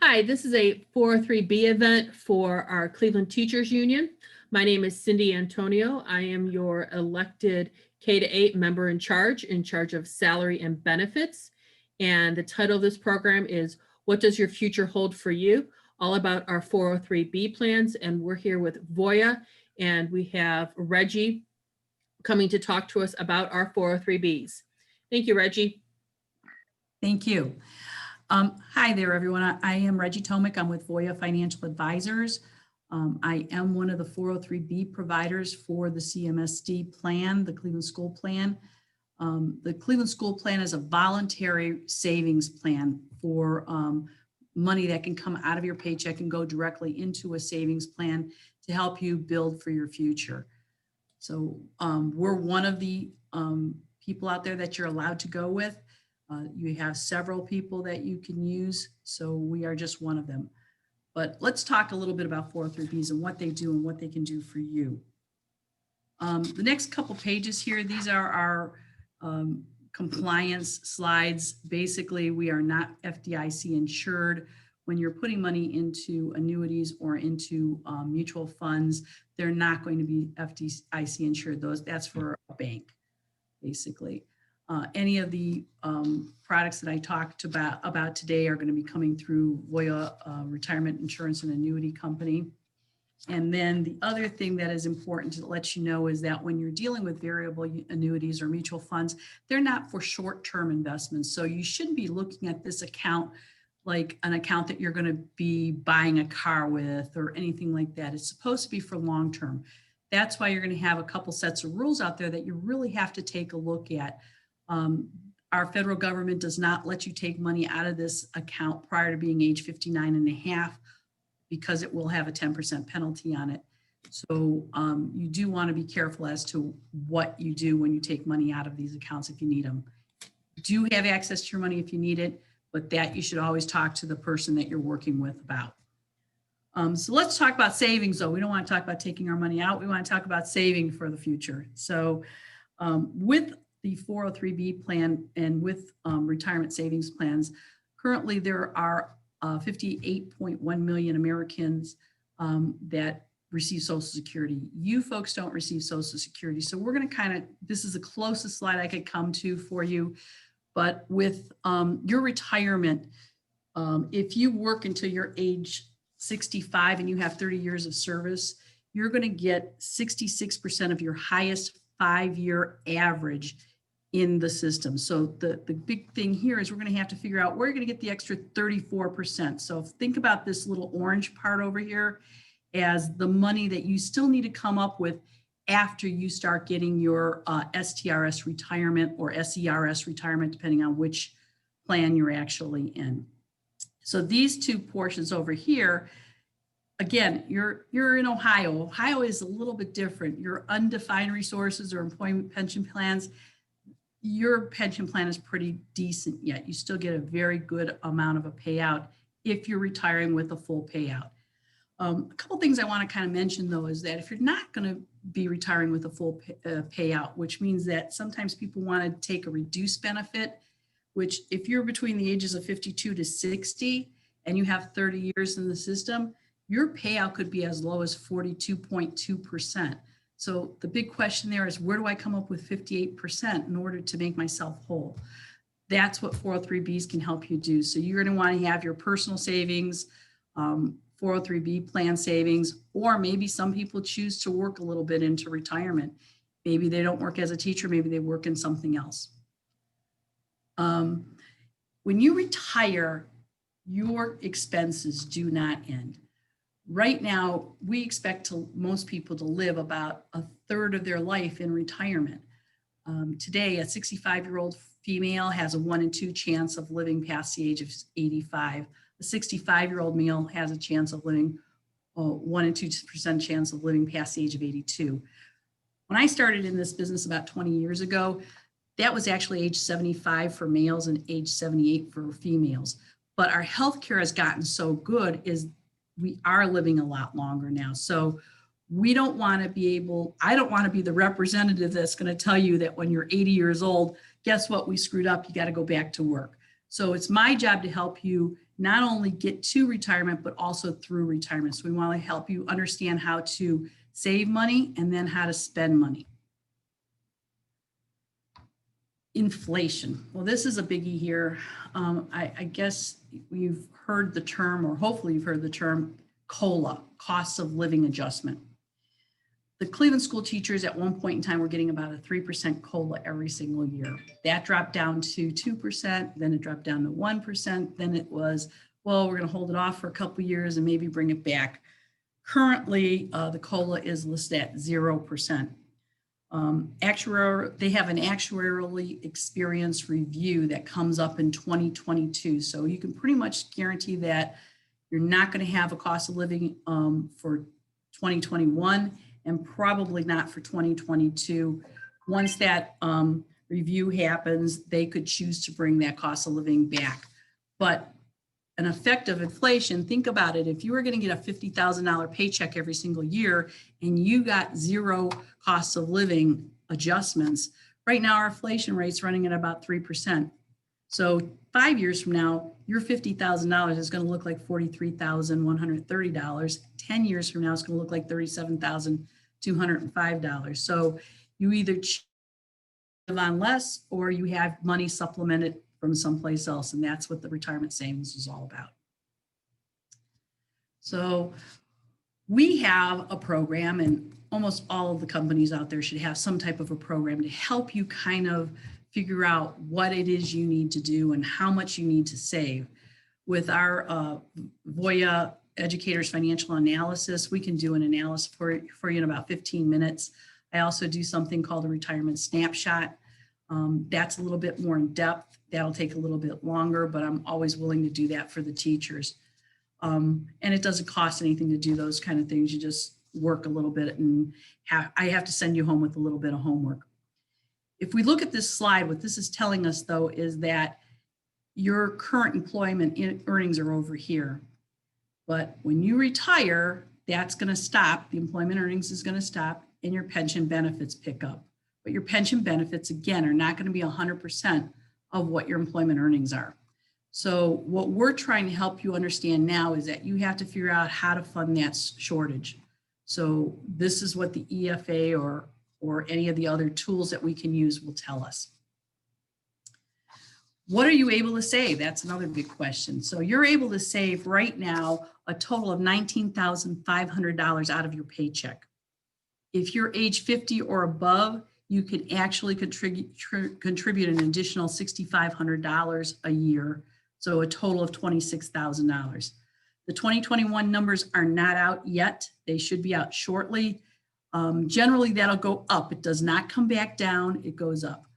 Hi, this is a 403B event for our Cleveland Teachers Union. My name is Cindy Antonio. I am your elected K-8 member in charge of salary and benefits. And the title of this program is What Does Your Future Hold for You? All about our 403B plans. And we're here with Voya, and we have Reggie coming to talk to us about our 403Bs. Thank you, Reggie. Thank you. Hi there, everyone. I am Regina Tomek. I'm with Voya Financial Advisors. I am one of the 403B providers for the CMSD plan, the Cleveland School Plan. The Cleveland School Plan is a voluntary savings plan for money that can come out of your paycheck and go directly into a savings plan to help you build for your future. So we're one of the people out there that you're allowed to go with. You have several people that you can use, so we are just one of them. But let's talk a little bit about 403Bs and what they do and what they can do for you. The next couple pages here, these are our compliance slides. Basically, we are not FDIC insured. When you're putting money into annuities or into mutual funds, they're not going to be FDIC insured. That's for a bank, basically. Any of the products that I talked about today are going to be coming through Voya Retirement Insurance and Annuity Company. And then the other thing that is important to let you know is that when you're dealing with variable annuities or mutual funds, they're not for short-term investments. So you shouldn't be looking at this account like an account that you're going to be buying a car with or anything like that. It's supposed to be for long-term. That's why you're going to have a couple sets of rules out there that you really have to take a look at. Our federal government does not let you take money out of this account prior to being age 59 and a half because it will have a 10% penalty on it. So you do want to be careful as to what you do when you take money out of these accounts if you need them. You do have access to your money if you need it, but that you should always talk to the person that you're working with about. So let's talk about savings though. We don't want to talk about taking our money out. We want to talk about saving for the future. So with the 403B plan and with retirement savings plans, currently there are 58.1 million Americans that receive Social Security. You folks don't receive Social Security. So we're going to this is the closest slide I could come to for you. But with your retirement, if you work until you're age 65 and you have 30 years of service, you're going to get 66% of your highest 5-year average in the system. So the big thing here is we're going to have to figure out where you're going to get the extra 34%. So think about this little orange part over here as the money that you still need to come up with after you start getting your STRS retirement or SERS retirement, depending on which plan you're actually in. So these two portions over here, again, you're in Ohio. Ohio is a little bit different. Your undefined resources or employment pension plans, your pension plan is pretty decent yet. You still get a very good amount of a payout if you're retiring with a full payout. A couple things I want to kind of mention though is that if you're not going to be retiring with a full payout, which means that sometimes people want to take a reduced benefit, which if you're between the ages of 52 to 60 and you have 30 years in the system, your payout could be as low as 42.2%. So the big question there is, where do I come up with 58% in order to make myself whole? That's what 403Bs can help you do. So you're going to want to have your personal savings, 403B plan savings, or maybe some people choose to work a little bit into retirement. Maybe they don't work as a teacher, maybe they work in something else. When you retire, your expenses do not end. Right now, we expect most people to live about a third of their life in retirement. Today, a 65-year-old female has a 1 in 2 chance of living past the age of 85. A 65-year-old male has a chance of living, 1 in 2% chance of living past the age of 82. When I started in this business about 20 years ago, that was actually age 75 for males and age 78 for females. But our healthcare has gotten so good is we are living a lot longer now. So we don't want to be I don't want to be the representative that's going to tell you that when you're 80 years old, guess what, we screwed up, you got to go back to work. So it's my job to help you not only get to retirement, but also through retirement. So we want to help you understand how to save money and then how to spend money. Inflation. Well, this is a biggie here. I guess you've heard the term, or hopefully you've heard the term COLA, cost of living adjustment. The Cleveland school teachers at one point in time were getting about a 3% COLA every single year. That dropped down to 2%, then it dropped down to 1%, then it was, well, we're going to hold it off for a couple of years and maybe bring it back. Currently, the COLA is listed at 0%. They have an actuarially experienced review that comes up in 2022. So you can pretty much guarantee that you're not going to have a cost of living for 2021 and probably not for 2022. Once that review happens, they could choose to bring that cost of living back. But an effect of inflation, think about it. If you were going to get a $50,000 paycheck every single year and you got zero cost of living adjustments, right now our inflation rate's running at about 3%. So 5 years from now, your $50,000 is going to look like $43,130. 10 years from now, it's going to look like $37,205. So you either live on less or you have money supplemented from someplace else. And that's what the retirement savings is all about. So we have a program, and almost all of the companies out there should have some type of a program to help you kind of figure out what it is you need to do and how much you need to save. With our Voya Educators Financial Analysis, we can do an analysis for you in about 15 minutes. I also do something called a retirement snapshot. That's a little bit more in depth. That'll take a little bit longer, but I'm always willing to do that for the teachers. And it doesn't cost anything to do those kind of things. You just work a little bit and I have to send you home with a little bit of homework. If we look at this slide, what this is telling us though is that your current employment earnings are over here. But when you retire, that's going to stop. The employment earnings is going to stop and your pension benefits pick up. But your pension benefits, again, are not going to be 100% of what your employment earnings are. So what we're trying to help you understand now is that you have to figure out how to fund that shortage. So this is what the EFA or any of the other tools that we can use will tell us. What are you able to save? That's another big question. So you're able to save right now a total of $19,500 out of your paycheck. If you're age 50 or above, you can actually contribute an additional $6,500 a year, so a total of $26,000. The 2021 numbers are not out yet. They should be out shortly. Generally, that'll go up. It does not come back down. It goes up.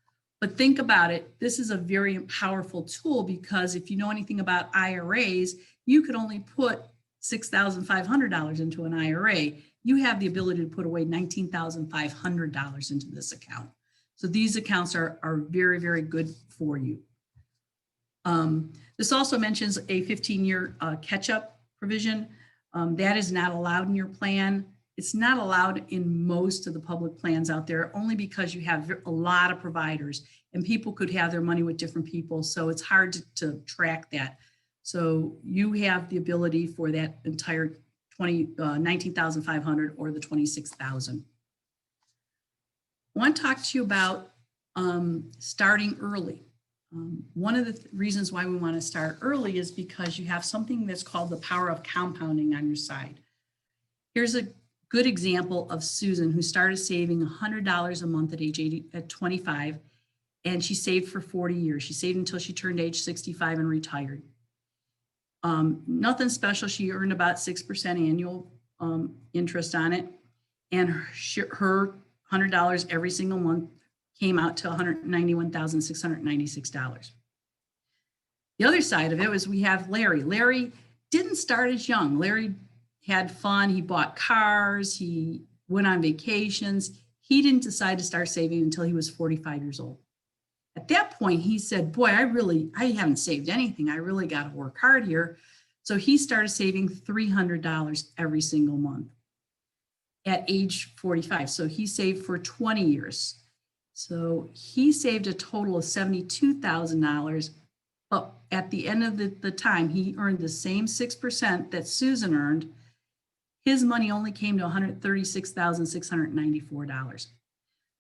But think about it. This is a very powerful tool because if you know anything about IRAs, you could only put $6,500 into an IRA. You have the ability to put away $19,500 into this account. So these accounts are very, very good for you. This also mentions a 15-year catch-up provision. That is not allowed in your plan. It's not allowed in most of the public plans out there only because you have a lot of providers and people could have their money with different people. So it's hard to track that. So you have the ability for that entire 19,500 or the 26,000. I want to talk to you about starting early. One of the reasons why we want to start early is because you have something that's called the power of compounding on your side. Here's a good example of Susan, who started saving $100 a month at 25, and she saved for 40 years. She saved until she turned age 65 and retired. Nothing special. She earned about 6% annual interest on it, and her $100 every single month came out to $191,696. The other side of it was we have Larry. Larry didn't start as young. Larry had fun. He bought cars. He went on vacations. He didn't decide to start saving until he was 45 years old. At that point, he said, boy, I haven't saved anything. I really got to work hard here. So he started saving $300 every single month at age 45. So he saved for 20 years. So he saved a total of $72,000 But at the end of the time, he earned the same 6% that Susan earned. His money only came to $136,694.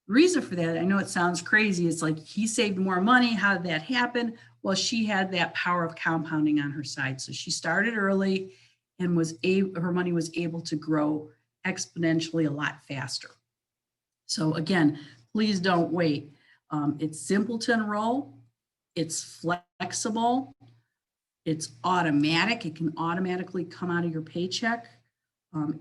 The reason for that, I know it sounds crazy, it's like he saved more money. How did that happen? Well, she had that power of compounding on her side. So she started early and her money was able to grow exponentially a lot faster. So again, please don't wait. It's simple to enroll. It's flexible. It's automatic. It can automatically come out of your paycheck.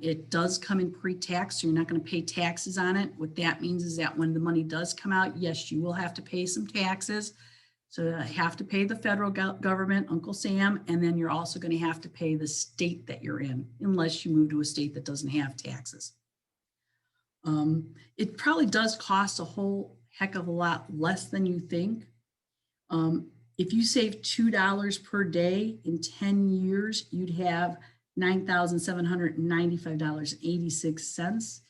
It does come in pre-tax, so you're not going to pay taxes on it. What that means is that when the money does come out, yes, you will have to pay some taxes. So you have to pay the federal government, Uncle Sam, and then you're also going to have to pay the state that you're in, unless you move to a state that doesn't have taxes. It probably does cost a whole heck of a lot less than you think. If you save $2 per day in 10 years, you'd have $9,795.86.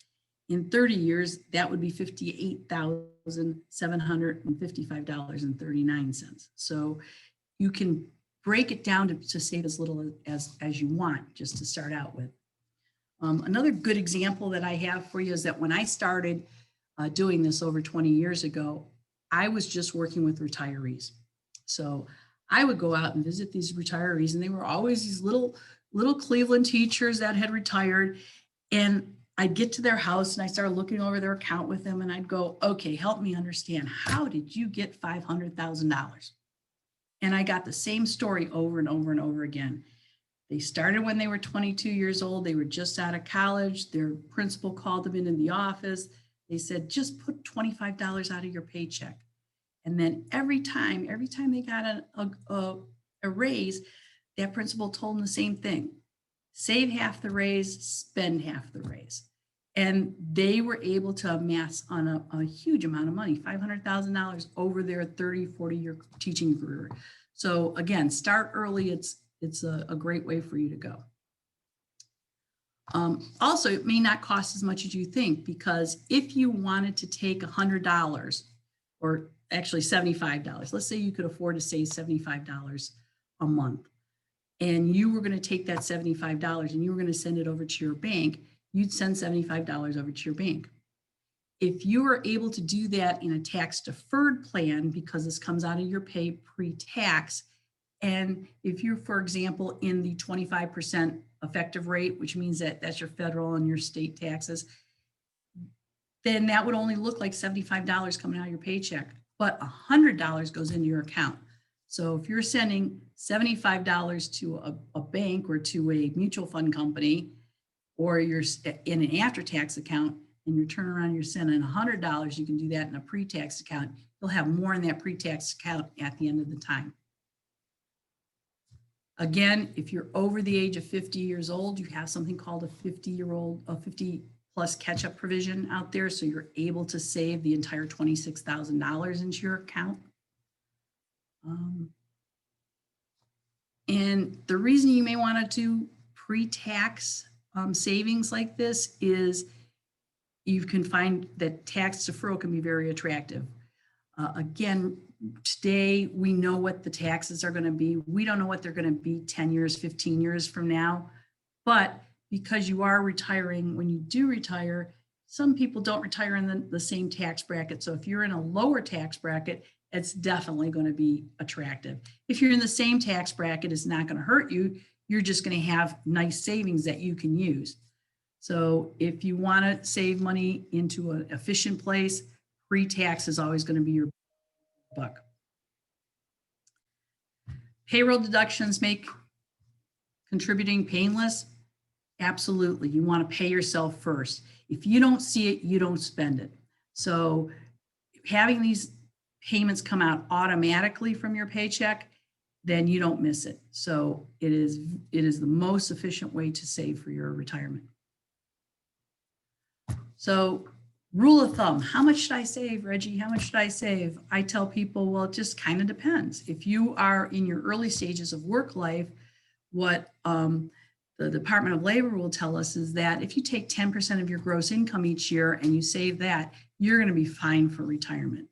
In 30 years, that would be $58,755.39. So you can break it down to save as little as you want, just to start out with. Another good example that I have for you is that when I started doing this over 20 years ago, I was just working with retirees. So I would go out and visit these retirees, and they were always these little Cleveland teachers that had retired. And I'd get to their house and I started looking over their account with them, and I'd go, okay, help me understand, how did you get $500,000? And I got the same story over and over and over again. They started when they were 22 years old. They were just out of college. Their principal called them into the office. They said, just put $25 out of your paycheck. And then every time they got a raise, that principal told them the same thing: save half the raise, spend half the raise. And they were able to amass on a huge amount of money, $500,000 over their 30, 40-year teaching career. So again, start early. It's a great way for you to go. Also, it may not cost as much as you think, because if you wanted to take $100, or actually $75, let's say you could afford to save $75 a month, and you were going to take that $75 and you were going to send it over to your bank, you'd send $75 over to your bank. If you are able to do that in a tax deferred plan, because this comes out of your pay pre-tax, and if you're, for example, in the 25% effective rate, which means that that's your federal and your state taxes, then that would only look like $75 coming out of your paycheck, but $100 goes into your account. So if you're sending $75 to a bank or to a mutual fund company, or you're in an after-tax account and you turn around and you're sending $100, you can do that in a pre-tax account. You'll have more in that pre-tax account at the end of the time. Again, if you're over the age of 50 years old, you have something called a 50 plus catch-up provision out there. So you're able to save the entire $26,000 into your account. And the reason you may want to do pre-tax savings like this is you can find that tax deferral can be very attractive. Again, today we know what the taxes are going to be. We don't know what they're going to be 10 years, 15 years from now. But because you are retiring, when you do retire, some people don't retire in the same tax bracket. So if you're in a lower tax bracket, it's definitely going to be attractive. If you're in the same tax bracket, it's not going to hurt you. You're just going to have nice savings that you can use. So if you want to save money into an efficient place, pre-tax is always going to be your buck. Payroll deductions make contributing painless. Absolutely. You want to pay yourself first. If you don't see it, you don't spend it. So having these payments come out automatically from your paycheck, then you don't miss it. So it is the most efficient way to save for your retirement. So rule of thumb, how much should I save, Reggie? How much should I save? I tell people, well, it just kind of depends. If you are in your early stages of work life, what the Department of Labor will tell us is that if you take 10% of your gross income each year and you save that, you're going to be fine for retirement.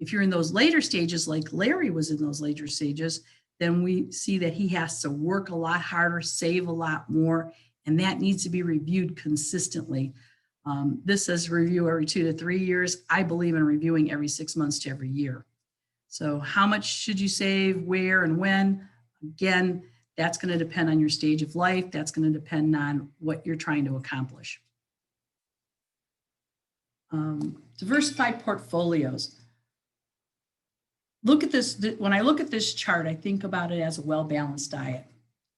If you're in those later stages, like Larry was in those later stages, then we see that he has to work a lot harder, save a lot more, and that needs to be reviewed consistently. This says review every 2 to 3 years. I believe in reviewing every 6 months to every year. So how much should you save, where and when? Again, that's going to depend on your stage of life. That's going to depend on what you're trying to accomplish. Diversified portfolios. Look at this. When I look at this chart, I think about it as a well-balanced diet.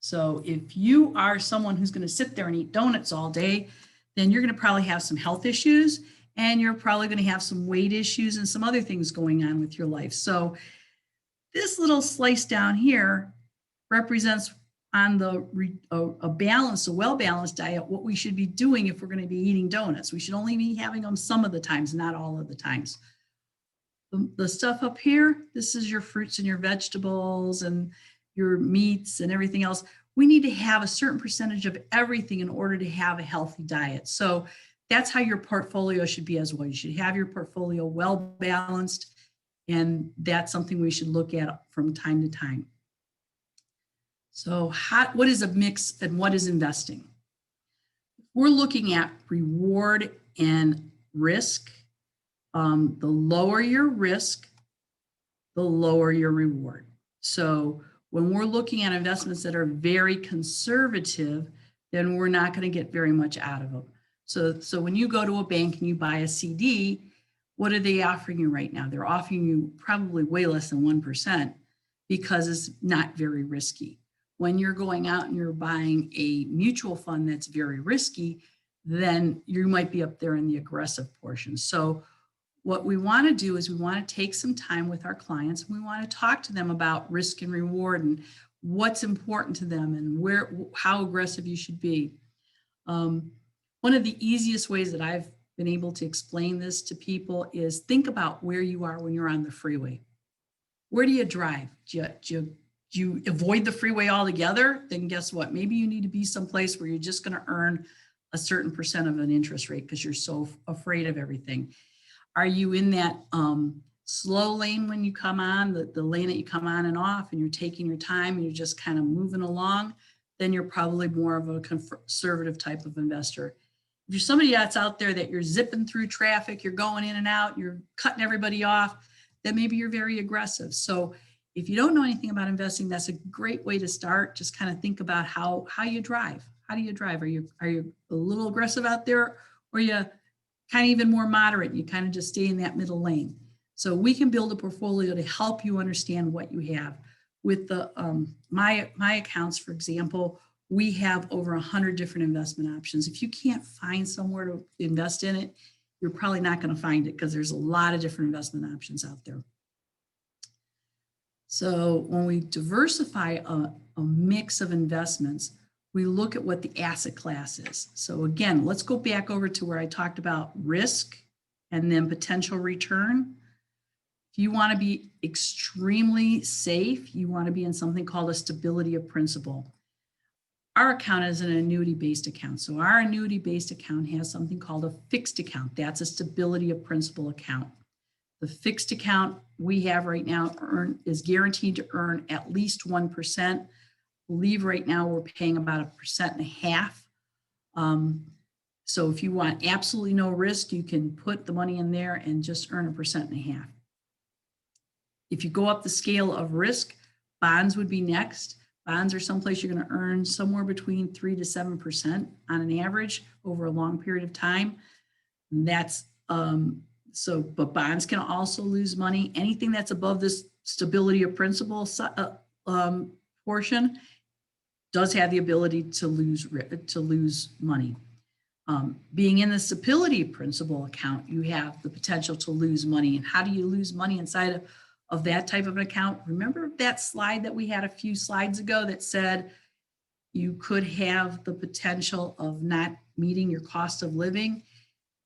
So if you are someone who's going to sit there and eat donuts all day, then you're going to probably have some health issues, and you're probably going to have some weight issues and some other things going on with your life. So this little slice down here represents on a balanced, a well-balanced diet, what we should be doing if we're going to be eating donuts. We should only be having them some of the times, not all of the times. The stuff up here, this is your fruits and your vegetables and your meats and everything else. We need to have a certain percentage of everything in order to have a healthy diet. So that's how your portfolio should be as well. You should have your portfolio well balanced, and that's something we should look at from time to time. So what is a mix and what is investing? We're looking at reward and risk. The lower your risk, the lower your reward. So when we're looking at investments that are very conservative, then we're not going to get very much out of them. So when you go to a bank and you buy a CD, what are they offering you right now? They're offering you probably way less than 1% because it's not very risky. When you're going out and you're buying a mutual fund that's very risky, then you might be up there in the aggressive portion. So what we want to do is we want to take some time with our clients. And we want to talk to them about risk and reward and what's important to them and how aggressive you should be. One of the easiest ways that I've been able to explain this to people is think about where you are when you're on the freeway. Where do you drive? Do you avoid the freeway altogether? Then guess what? Maybe you need to be someplace where you're just going to earn a certain percent of an interest rate because you're so afraid of everything. Are you in that slow lane when you come on, the lane that you come on and off, and you're taking your time and you're just kind of moving along? Then you're probably more of a conservative type of investor. If you're somebody that's out there that you're zipping through traffic, you're going in and out, you're cutting everybody off, then maybe you're very aggressive. So if you don't know anything about investing, that's a great way to start. Just kind of think about how you drive. How do you drive? Are you a little aggressive out there, or are you kind of even more moderate? You kind of just stay in that middle lane. So we can build a portfolio to help you understand what you have. With the my accounts, for example, we have over 100 different investment options. If you can't find somewhere to invest in it, you're probably not going to find it because there's a lot of different investment options out there. So when we diversify a mix of investments, we look at what the asset class is. So again, let's go back over to where I talked about risk and then potential return. If you want to be extremely safe, you want to be in something called a stability of principal. Our account is an annuity-based account. So our annuity-based account has something called a fixed account. That's a stability of principal account. The fixed account we have right now is guaranteed to earn at least 1%. I believe right now we're paying about 1.5%. So if you want absolutely no risk, you can put the money in there and just earn 1.5%. If you go up the scale of risk, bonds would be next. Bonds are someplace you're going to earn somewhere between 3 to 7% on an average over a long period of time. And that's but bonds can also lose money. Anything that's above this stability of principal portion does have the ability to lose money. Being in the stability principal account, you have the potential to lose money. And how do you lose money inside of that type of an account? Remember that slide that we had a few slides ago that said you could have the potential of not meeting your cost of living?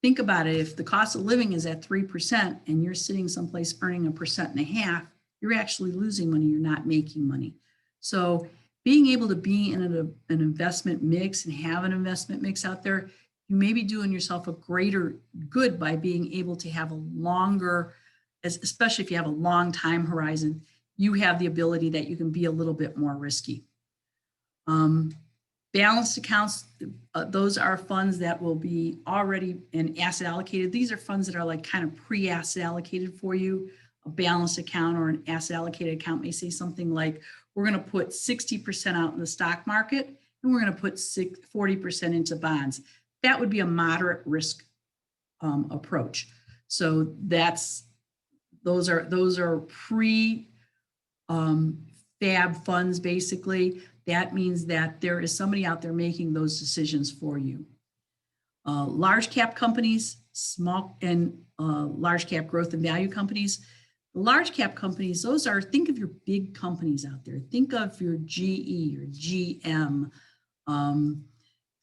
Think about it. If the cost of living is at 3% and you're sitting someplace earning 1.5%, you're actually losing money. You're not making money. So being able to be in an investment mix and have an investment mix out there, you may be doing yourself a greater good by being able to have a longer especially if you have a long time horizon, you have the ability that you can be a little bit more risky. Balanced accounts, those are funds that will be already in asset allocated. These are funds that are like kind of pre-asset allocated for you. A balanced account or an asset allocated account may say something like, we're going to put 60% out in the stock market and we're going to put 40% into bonds. That would be a moderate risk approach. So those are pre fab funds basically. That means that there is somebody out there making those decisions for you. Large cap companies, small and large cap growth and value companies. Large cap companies, those are, think of your big companies out there. Think of your GE, your GM,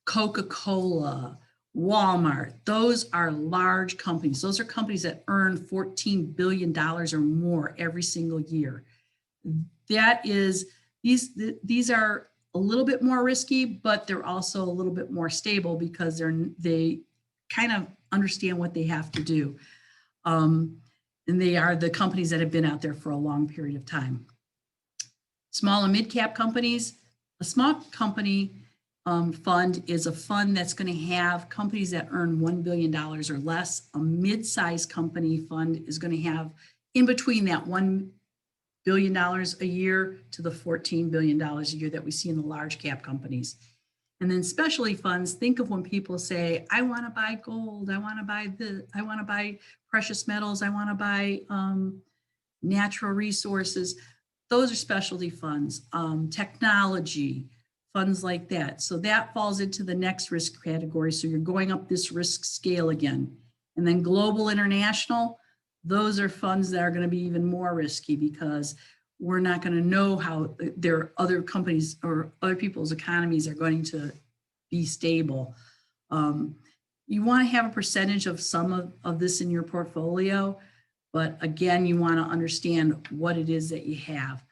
Coca-Cola, Walmart. Those are large companies. Those are companies that earn $14 billion or more every single year. That is, these are a little bit more risky, but they're also a little bit more stable because they kind of understand what they have to do. And they are the companies that have been out there for a long period of time. Small and mid-cap companies, a small company fund is a fund that's going to have companies that earn $1 billion or less. A mid-sized company fund is going to have in between that $1 billion a year to the $14 billion a year that we see in the large cap companies. And then specialty funds, think of when people say, I want to buy gold, I want to buy precious metals, I want to buy natural resources. Those are specialty funds, technology, funds like that. So that falls into the next risk category. So you're going up this risk scale again. And then global international, those are funds that are going to be even more risky because we're not going to know how their other companies or other people's economies are going to be stable. You want to have a percentage of some of this in your portfolio, but again, you want to understand what it is that you have.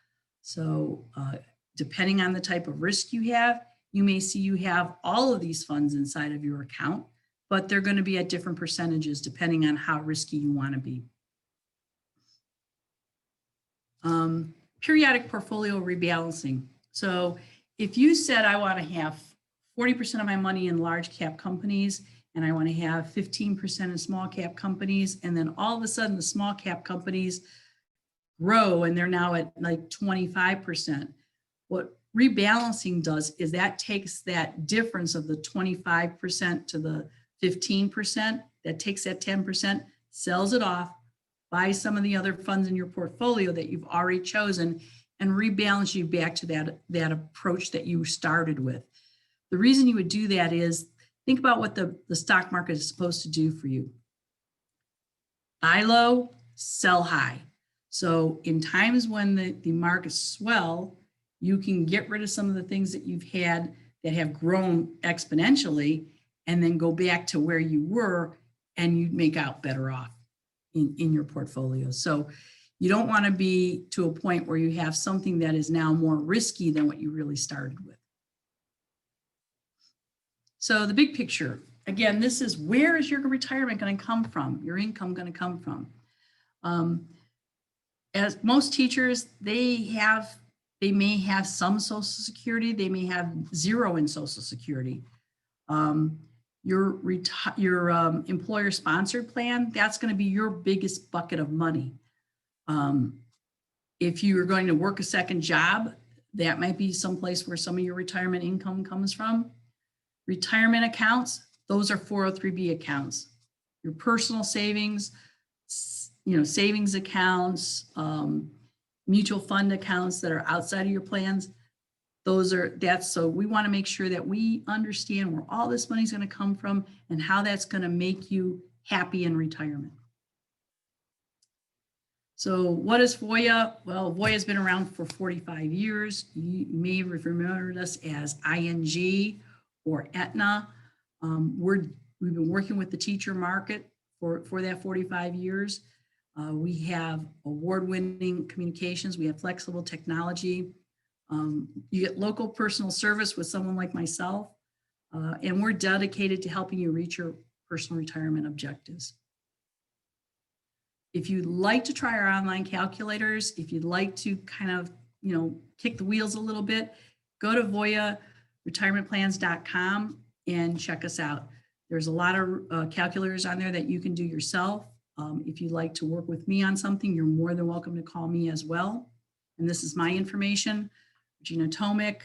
So depending on the type of risk you have, you may see you have all of these funds inside of your account, but they're going to be at different percentages depending on how risky you want to be. Periodic portfolio rebalancing. So if you said I want to have 40% of my money in large cap companies and I want to have 15% in small cap companies, and then all of a sudden the small cap companies grow and they're now at like 25%. What rebalancing does is that takes that difference of the 25% to the 15%, that takes that 10%, sells it off, buy some of the other funds in your portfolio that you've already chosen, and rebalance you back to that approach that you started with. The reason you would do that is think about what the stock market is supposed to do for you. Buy low, sell high. So in times when the markets swell, you can get rid of some of the things that you've had that have grown exponentially and then go back to where you were and you'd make out better off in your portfolio. So you don't want to be to a point where you have something that is now more risky than what you really started with. So the big picture, again, this is where is your retirement going to come from? Your income going to come from? As most teachers, they may have some Social Security, they may have zero in Social Security. Your employer sponsored plan, that's going to be your biggest bucket of money. If you are going to work a second job, that might be someplace where some of your retirement income comes from. Retirement accounts, those are 403B accounts. Your personal savings, savings accounts, mutual fund accounts that are outside of your plans, so we want to make sure that we understand where all this money is going to come from and how that's going to make you happy in retirement. So what is Voya? Well, Voya has been around for 45 years. You may have remembered us as ING or Aetna. We've been working with the teacher market for that 45 years. We have award-winning communications. We have flexible technology. You get local personal service with someone like myself, and we're dedicated to helping you reach your personal retirement objectives. If you'd like to try our online calculators, if you'd like to kind of, kick the wheels a little bit, go to Voya retirementplans.com and check us out. There's a lot of calculators on there that you can do yourself. If you'd like to work with me on something, you're more than welcome to call me as well. And this is my information, Regina Tomek.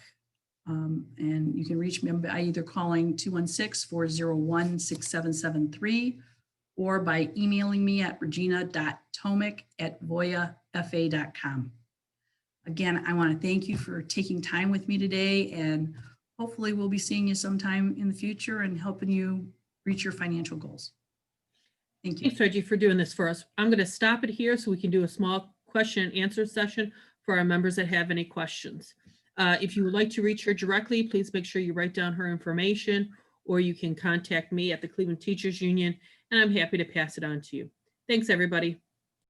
And you can reach me by either calling 216-401-6773 or by emailing me at regina.tomek@voyafa.com. Again, I want to thank you for taking time with me today, and hopefully we'll be seeing you sometime in the future and helping you reach your financial goals. Thank you. Thanks, Reggie, for doing this for us. I'm going to stop it here so we can do a small question and answer session for our members that have any questions. If you would like to reach her directly, please make sure you write down her information, or you can contact me at the Cleveland Teachers Union, and I'm happy to pass it on to you. Thanks, everybody.